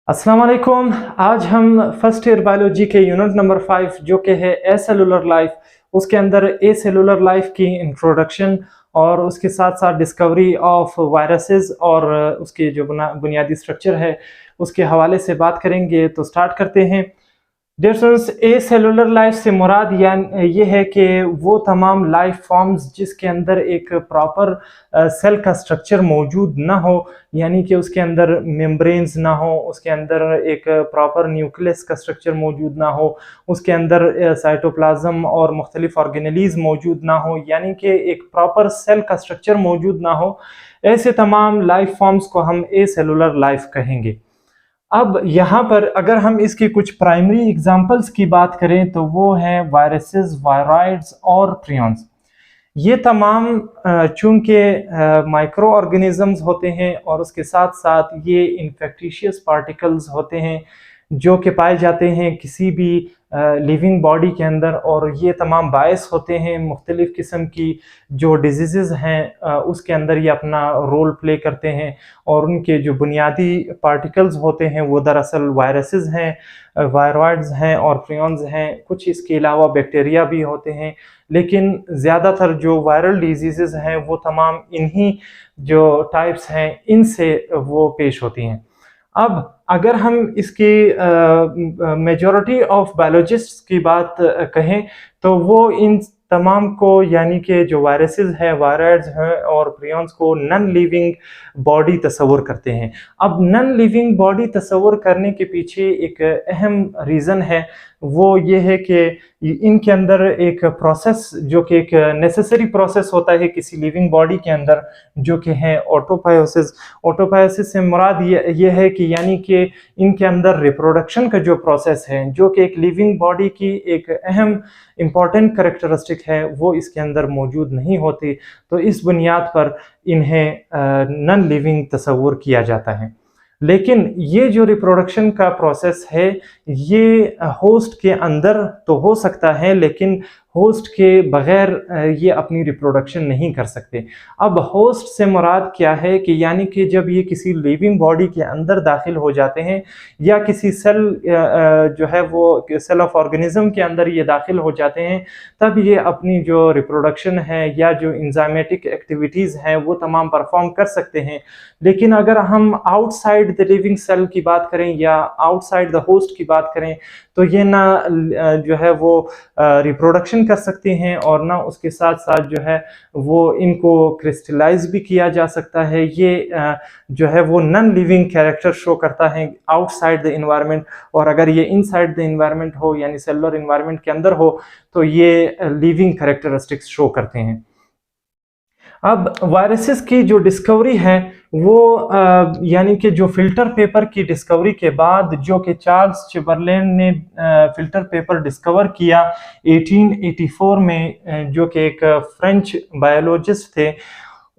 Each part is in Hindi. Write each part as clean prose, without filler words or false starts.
अस्सलाम वालेकुम। आज हम फर्स्ट ईयर बायोलॉजी के यूनिट नंबर 5 जो कि है ए सेलुलर लाइफ उसके अंदर ए सेलुलर लाइफ की इंट्रोडक्शन और उसके साथ साथ डिस्कवरी ऑफ वायरसेस और उसके जो बुनियादी स्ट्रक्चर है उसके हवाले से बात करेंगे। तो स्टार्ट करते हैं। डियर स्टूडेंट्स, ए सेलुलर लाइफ से मुराद ये है कि वो तमाम लाइफ फॉर्म्स जिसके अंदर एक प्रॉपर सेल का स्ट्रक्चर मौजूद ना हो, यानी कि उसके अंदर मेम्ब्रेन्स ना हो, उसके अंदर एक प्रॉपर न्यूक्लियस का स्ट्रक्चर मौजूद ना हो, उसके अंदर साइटोप्लाज्म और मुख्तलिफ ऑर्गेनेलीज मौजूद ना हो, यानी कि एक प्रॉपर सेल का स्ट्रक्चर मौजूद ना हो। ऐसे तमाम लाइफ फॉर्म्स को हम ए सेलुलर लाइफ कहेंगे। अब यहाँ पर अगर हम इसकी कुछ प्राइमरी एग्जांपल्स की बात करें तो वो है वायरसेस, वायरॉइड्स और प्रियॉन्स। ये तमाम चूंकि माइक्रो ऑर्गेनिजम्स होते हैं और उसके साथ साथ ये इन्फेक्टिशियस पार्टिकल्स होते हैं जो कि पाए जाते हैं किसी भी लिविंग बॉडी के अंदर, और ये तमाम बायस होते हैं मुख्तलिफ़ किस्म की जो डिजीज़ हैं उसके अंदर ये अपना रोल प्ले करते हैं। और उनके जो बुनियादी पार्टिकल्स होते हैं वो दरअसल वायरसेस हैं, वायरॉइड्स हैं और प्रियॉन्स हैं। कुछ इसके अलावा बैक्टीरिया भी होते हैं, लेकिन ज़्यादातर जो वायरल डिजीज़ हैं वो तमाम इन्हीं जो टाइप्स हैं इनसे वो पेश होती हैं। अब अगर हम इसकी मेजॉरिटी ऑफ बायोलॉजिस्ट्स की बात कहें तो वो इन तमाम को, यानी कि जो वायरसेस हैं, वायरॉइड्स हैं और प्रियॉन्स को नॉन लिविंग बॉडी तस्वुर करते हैं। अब नॉन लिविंग बॉडी तस्वुर करने के पीछे एक अहम रीज़न है, वो ये है कि इनके अंदर एक प्रोसेस जो कि एक नेसेसरी प्रोसेस होता है किसी लिविंग बॉडी के अंदर, जो कि है ऑटोपायोसिस। ऑटोपायोसिस से मुराद ये है कि यानी कि इनके अंदर रिप्रोडक्शन का जो प्रोसेस है, जो कि एक लिविंग बॉडी की एक अहम इम्पॉर्टेंट करैक्टरिस्टिक है, वो इसके अंदर मौजूद नहीं होती। तो इस बुनियाद पर इन्हें नॉन लिविंग तस्वुर किया जाता है। लेकिन ये जो रिप्रोडक्शन का प्रोसेस है ये होस्ट के अंदर तो हो सकता है, लेकिन होस्ट के बगैर ये अपनी रिप्रोडक्शन नहीं कर सकते। अब होस्ट से मुराद क्या है कि यानी कि जब ये किसी लिविंग बॉडी के अंदर दाखिल हो जाते हैं या किसी सेल जो है वो सेल ऑफ ऑर्गेनिज्म के अंदर ये दाखिल हो जाते हैं, तब ये अपनी जो रिप्रोडक्शन है या जो इंजाइमेटिक एक्टिविटीज़ हैं वो तमाम परफॉर्म कर सकते हैं। लेकिन अगर हम आउटसाइड द लिविंग सेल की बात करें या आउटसाइड द होस्ट की बात करें तो ये ना जो है वो रिप्रोडक्शन कर सकते हैं और ना उसके साथ साथ जो है वो इनको क्रिस्टलाइज भी किया जा सकता है। ये जो है वो नॉन लिविंग कैरेक्टर शो करता है आउटसाइड द इन्वायरमेंट, और अगर ये इनसाइड द इन्वायरमेंट हो यानी सेलुलर इन्वायरमेंट के अंदर हो तो ये लिविंग कैरेक्टरिस्टिक्स शो करते हैं। अब वायरसेस की जो डिस्कवरी है वो यानी कि जो फिल्टर पेपर की डिस्कवरी के बाद, जो कि चार्ल्स चैम्बरलेन ने फिल्टर पेपर डिस्कवर किया 1884 में, जो कि एक फ्रेंच बायोलॉजिस्ट थे,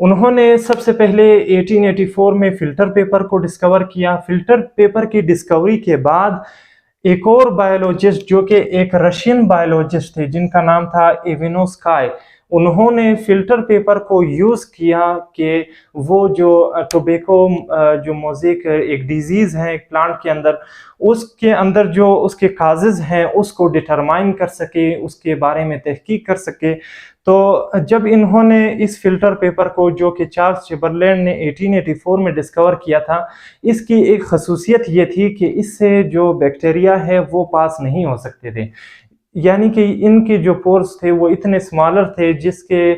उन्होंने सबसे पहले 1884 में फिल्टर पेपर को डिस्कवर किया। फिल्टर पेपर की डिस्कवरी के बाद एक और बायोलॉजिस्ट जो कि एक रशियन बायोलॉजिस्ट थे जिनका नाम था इवानोस्काई, उन्होंने फिल्टर पेपर को यूज़ किया कि वो जो टोबैको जो मोज़ेक एक डिजीज़ है एक प्लांट के अंदर, उसके अंदर जो उसके काजेज़ हैं उसको डिटरमाइन कर सके, उसके बारे में तहकीक कर सके। तो जब इन्होंने इस फिल्टर पेपर को, जो कि चार्ल्स चैम्बरलेन ने 1884 में डिस्कवर किया था, इसकी एक खसूसियत ये थी कि इससे जो बैक्टीरिया है वो पास नहीं हो सकते थे, यानी कि इनके जो पोर्स थे वो इतने स्मॉलर थे जिसके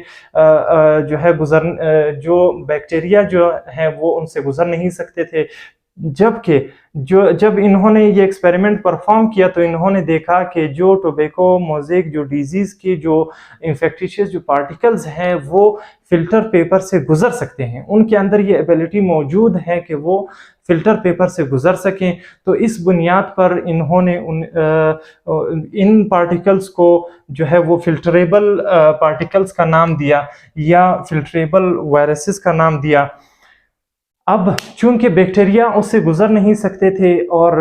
जो है जो बैक्टीरिया जो है वो उनसे गुजर नहीं सकते थे। जबकि जब इन्होंने ये एक्सपेरिमेंट परफॉर्म किया तो इन्होंने देखा कि जो टोबैको मोज़ेक जो डिजीज़ की जो इन्फेक्टिशियस जो पार्टिकल्स हैं वो फिल्टर पेपर से गुजर सकते हैं, उनके अंदर ये एबिलिटी मौजूद है कि वो फिल्टर पेपर से गुजर सकें। तो इस बुनियाद पर इन्होंने इन पार्टिकल्स को जो है वो फिल्टरेबल पार्टिकल्स का नाम दिया या फिल्टरेबल वायरसेस का नाम दिया। अब चूंकि बैक्टीरिया उससे गुजर नहीं सकते थे और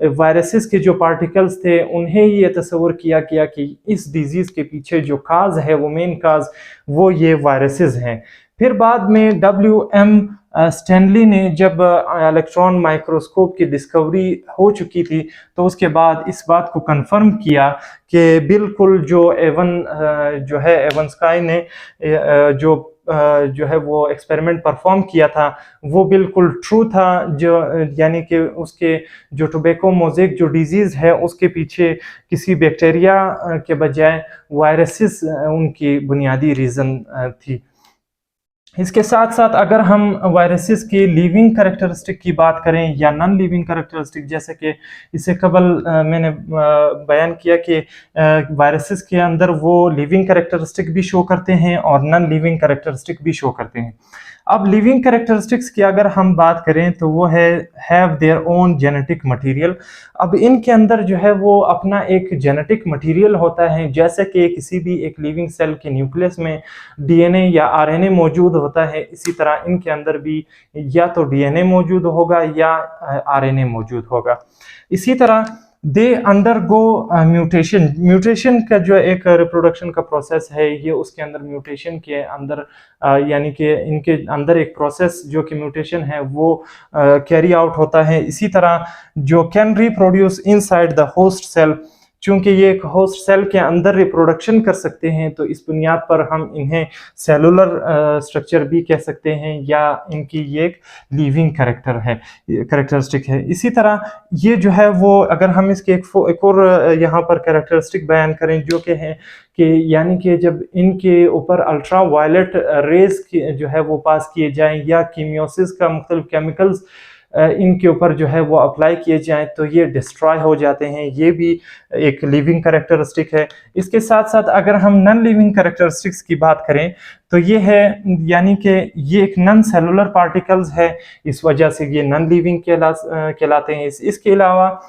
वायरसेस के जो पार्टिकल्स थे उन्हें ये तस्वुर किया गया कि इस डिजीज़ के पीछे जो काज है वो मेन काज वो ये वायरसेस हैं। फिर बाद में WM स्टैनली ने जब इलेक्ट्रॉन माइक्रोस्कोप की डिस्कवरी हो चुकी थी, तो उसके बाद इस बात को कंफर्म किया कि बिल्कुल जो एवन स्काई ने जो है वो एक्सपेरिमेंट परफॉर्म किया था वो बिल्कुल ट्रू था। जो यानी कि उसके जो टोबैको मोज़ेक जो डिजीज़ है उसके पीछे किसी बैक्टीरिया के बजाय वायरसेस उनकी बुनियादी रीज़न थी। इसके साथ साथ अगर हम वायरसेस की लिविंग कैरेक्टरिस्टिक की बात करें या नॉन लिविंग कैरेक्टरिस्टिक, जैसे कि इससे कबल मैंने बयान किया कि वायरसेस के अंदर वो लिविंग कैरेक्टरिस्टिक भी शो करते हैं और नॉन लिविंग कैरेक्टरिस्टिक भी शो करते हैं। अब लिविंग कैरेक्टरिस्टिक्स की अगर हम बात करें तो वो है have their own genetic material. अब इनके अंदर जो है वो अपना एक जेनेटिक मटेरियल होता है, जैसे कि किसी भी एक लिविंग सेल के न्यूक्लियस में DNA या RNA मौजूद होता है, इसी तरह इनके अंदर भी या तो DNA मौजूद होगा या RNA मौजूद होगा। इसी तरह दे अंडरगो म्यूटेशन का जो एक रिप्रोडक्शन का प्रोसेस है, ये उसके अंदर म्यूटेशन के अंदर यानी कि इनके अंदर एक प्रोसेस जो कि म्यूटेशन है वो कैरी आउट होता है। इसी तरह जो can reproduce inside the host cell, चूंकि ये एक होस्ट सेल के अंदर रिप्रोडक्शन कर सकते हैं तो इस बुनियाद पर हम इन्हें सेलुलर स्ट्रक्चर भी कह सकते हैं या इनकी ये एक लिविंग कैरेक्टरिस्टिक है। इसी तरह ये जो है वो अगर हम इसके एक और यहाँ पर कैरेक्टरिस्टिक बयान करें जो कि है कि यानी कि जब इनके ऊपर अल्ट्रा वायलेट रेज जो है वो पास किए जाएं या कीमियोसिस का मुख्तलिफ केमिकल्स इनके ऊपर जो है वो अप्लाई किए जाएं तो ये डिस्ट्रॉय हो जाते हैं, ये भी एक लिविंग कैरेक्टरिस्टिक है। इसके साथ साथ अगर हम नॉन लिविंग कैरेक्टरिस्टिक्स की बात करें तो ये है यानी कि ये एक नॉन सेलुलर पार्टिकल्स है, इस वजह से ये नॉन लिविंग कहलाते हैं। इसके अलावा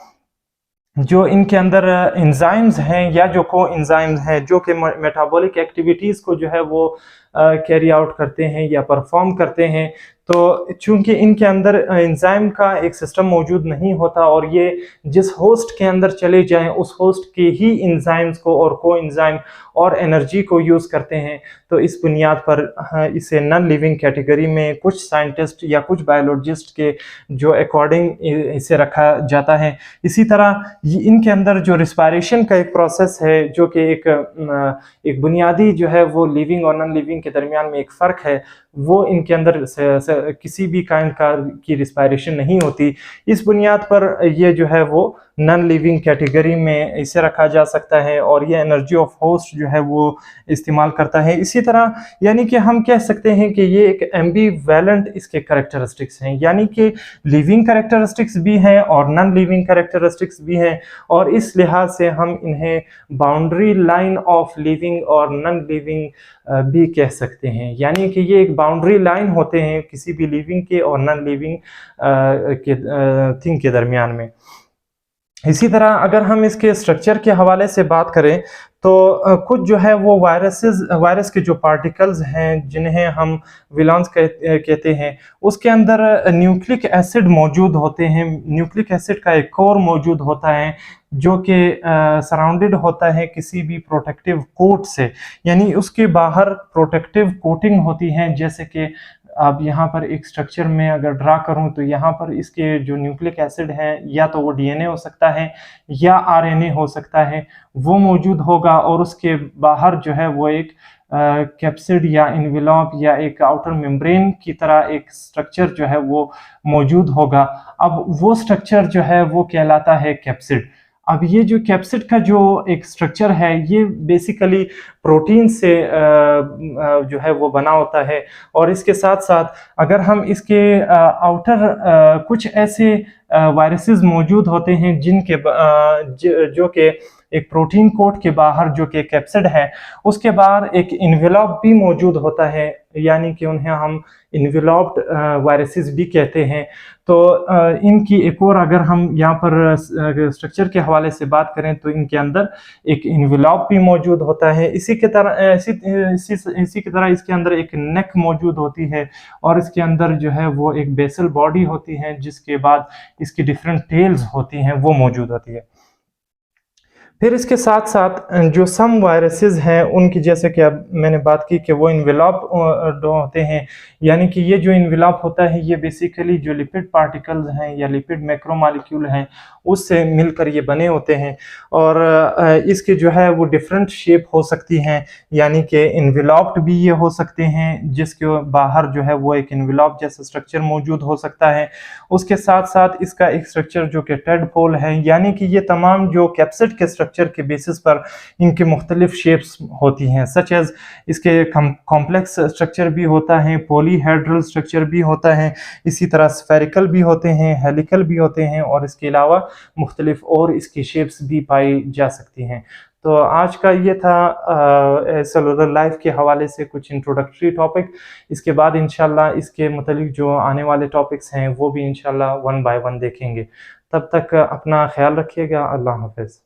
जो इनके अंदर एंजाइम्स हैं या जो को एंजाइम्स हैं जो कि मेटाबॉलिक एक्टिविटीज़ को जो है वो कैरी आउट करते हैं या परफॉर्म करते हैं, तो चूंकि इनके अंदर एंजाइम का एक सिस्टम मौजूद नहीं होता और ये जिस होस्ट के अंदर चले जाएं उस होस्ट के ही एंजाइम्स को और को एंजाइम और एनर्जी को यूज़ करते हैं, तो इस बुनियाद पर इसे नॉन लिविंग कैटेगरी में कुछ साइंटिस्ट या कुछ बायोलॉजिस्ट के जो अकॉर्डिंग इसे रखा जाता है। इसी तरह इनके अंदर जो रिस्पायरेशन का एक प्रोसेस है जो कि एक बुनियादी जो है वो लिविंग और नॉन लिविंग के दरमियान में एक फ़र्क है, वो इनके अंदर किसी भी काइंड की रिस्पायरेशन नहीं होती। इस बुनियाद पर ये जो है वो नॉन लिविंग कैटेगरी में इसे रखा जा सकता है और ये एनर्जी ऑफ होस्ट जो है वो इस्तेमाल करता है। इसी तरह यानी कि हम कह सकते हैं कि ये एक एम्बीवैलेंट इसके कैरेक्टरिस्टिक्स हैं, यानी कि लिविंग कैरेक्टरिस्टिक्स भी हैं और नॉन लिविंग कैरेक्टरिस्टिक्स भी हैं, और इस लिहाज से हम इन्हें बाउंड्री लाइन ऑफ लिविंग और नॉन लिविंग भी कह सकते हैं। यानी कि ये एक बाउंड्री लाइन होते हैं किसी भी लिविंग के और नॉन लिविंग के थिंग के दरमियान में। इसी तरह अगर हम इसके स्ट्रक्चर के हवाले से बात करें तो कुछ जो है वो वायरस के जो पार्टिकल्स हैं जिन्हें हम विलांस कहते हैं, उसके अंदर न्यूक्लिक एसिड मौजूद होते हैं। न्यूक्लिक एसिड का एक कोर मौजूद होता है जो कि सराउंडेड होता है किसी भी प्रोटेक्टिव कोट से, यानी उसके बाहर प्रोटेक्टिव कोटिंग होती है। जैसे कि अब यहाँ पर एक स्ट्रक्चर में अगर ड्रा करूँ तो यहाँ पर इसके जो न्यूक्लिक एसिड है या तो वो DNA हो सकता है या RNA हो सकता है, वो मौजूद होगा और उसके बाहर जो है वो एक कैप्सिड या इन्वेलॉप या एक आउटर मेम्ब्रेन की तरह एक स्ट्रक्चर जो है वो मौजूद होगा। अब वो स्ट्रक्चर जो है वो कहलाता है कैप्सिड। अब ये जो कैप्सिड का जो एक स्ट्रक्चर है ये बेसिकली प्रोटीन से जो है वो बना होता है, और इसके साथ साथ अगर हम इसके आउटर कुछ ऐसे वायरसेस मौजूद होते हैं जिनके जो कि एक प्रोटीन कोट के बाहर जो कि कैप्सिड है उसके बाहर एक इन्वेलॉप भी मौजूद होता है, यानी कि उन्हें हम इन्वेलॉप्ड वायरसेस भी कहते हैं। तो इनकी एक और अगर हम यहाँ पर स्ट्रक्चर के हवाले से बात करें तो इनके अंदर एक इन्वेलॉप भी मौजूद होता है। इसी की तरह इसके अंदर एक नेक मौजूद होती है और इसके अंदर जो है वो एक बेसल बॉडी होती है जिसके बाद इसकी डिफरेंट टेल्स होती हैं वो मौजूद होती है। फिर इसके साथ साथ जो सम वायरसेस हैं उनकी, जैसे कि अब मैंने बात की कि वो इन्वेलप होते हैं, यानी कि ये जो इन्वेलप होता है ये बेसिकली जो लिपिड पार्टिकल्स हैं या लिपिड मैक्रोमॉलिक्यूल हैं उससे मिलकर ये बने होते हैं। और इसके जो है वो डिफरेंट शेप हो सकती हैं, यानी कि इन्वेलप्ड भी ये हो सकते हैं जिसके बाहर जो है वो एक इन्वेलप जैसा स्ट्रक्चर मौजूद हो सकता है। उसके साथ साथ इसका एक स्ट्रक्चर जो कि टेडपोल है, यानी कि ये तमाम जो कैप्सिड के स्ट्रक्चर के बेसिस पर इनके मुख्तलिफ शेप्स होती हैं, सच एज इसके कॉम्प्लेक्स स्ट्रक्चर भी होता है, पॉलीहेड्रल स्ट्रक्चर भी होता है, इसी तरह स्फेरिकल भी होते हैं, हेलिकल भी होते हैं, और इसके अलावा मुख्तलिफ और इसकी शेप्स भी पाई जा सकती हैं। तो आज का ये था सेलुलर लाइफ के हवाले से कुछ इंट्रोडक्टरी टॉपिक। इसके बाद इंशाल्लाह इसके मतलब जो आने वाले टॉपिक्स हैं वो भी इंशाल्लाह वन बाय वन देखेंगे। तब तक अपना ख्याल रखिएगा। अल्लाह हाफ़िज़।